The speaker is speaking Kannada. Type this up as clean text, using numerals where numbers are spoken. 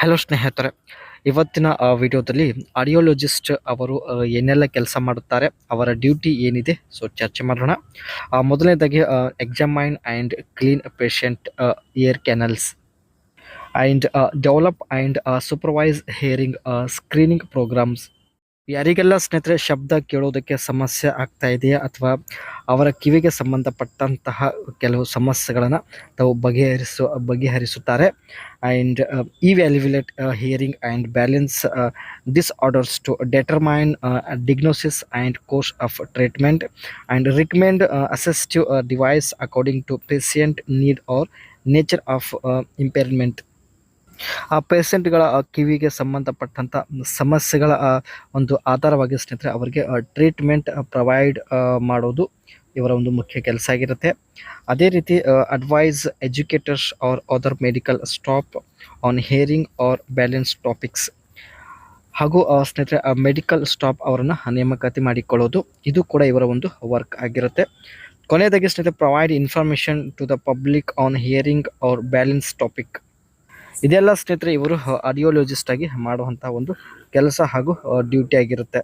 ಹಲೋ ಸ್ನೇಹಿತರೆ, ಇವತ್ತಿನ ವಿಡಿಯೋದಲ್ಲಿ ಆಡಿಯೋಲಜಿಸ್ಟ್ ಅವರು ಏನೆಲ್ಲ ಕೆಲಸ ಮಾಡುತ್ತಾರೆ, ಅವರ ಡ್ಯೂಟಿ ಏನಿದೆ ಸೊ ಚರ್ಚೆ ಮಾಡೋಣ. ಮೊದಲನೇದಾಗಿ examine and clean patient ear canals and develop and supervise hearing screening programmes. ಯಾರಿಗೆಲ್ಲ ಸ್ನೇಹಿತರೆ ಶಬ್ದ ಕೇಳೋದಕ್ಕೆ ಸಮಸ್ಯೆ ಆಗ್ತಾ ಇದೆಯಾ ಅಥವಾ ಅವರ ಕಿವಿಗೆ ಸಂಬಂಧಪಟ್ಟಂತಹ ಕೆಲವು ಸಮಸ್ಯೆಗಳನ್ನು ತಾವು ಬಗೆಹರಿಸುತ್ತಾರೆ. And evaluate hearing and balance disorders to determine diagnosis and course of treatment and recommend assistive device according to patient need or nature of impairment. ಆ ಪೇಷಂಟ್ಗಳ ಕಿವಿಗೆ ಸಂಬಂಧಪಟ್ಟಂಥ ಸಮಸ್ಯೆಗಳ ಒಂದು ಆಧಾರವಾಗಿ ಸ್ನೇಹಿತರೆ ಅವರಿಗೆ ಟ್ರೀಟ್ಮೆಂಟ್ ಪ್ರೊವೈಡ್ ಮಾಡೋದು ಇವರ ಒಂದು ಮುಖ್ಯ ಕೆಲಸ ಆಗಿರುತ್ತೆ. ಅದೇ ರೀತಿ advise educators or other medical staff on hearing or balance topics. ಹಾಗೂ ಸ್ನೇಹಿತರೆ ಮೆಡಿಕಲ್ ಸ್ಟಾಫ್ ಅವರನ್ನು ನೇಮಕಾತಿ ಮಾಡಿಕೊಳ್ಳೋದು ಇದು ಕೂಡ ಇವರ ಒಂದು ವರ್ಕ್ ಆಗಿರುತ್ತೆ. ಕೊನೆಯದಾಗಿ ಸ್ನೇಹಿತರೆ provide information to the public on hearing or balance topic. ಇದೆಲ್ಲ ಸ್ನೇಹಿತರೆ ಇವರು ಆಡಿಯೋಲಜಿಸ್ಟ್ ಆಗಿ ಮಾಡುವಂತಹ ಒಂದು ಕೆಲಸ ಹಾಗೂ ಡ್ಯೂಟಿ ಆಗಿರುತ್ತೆ.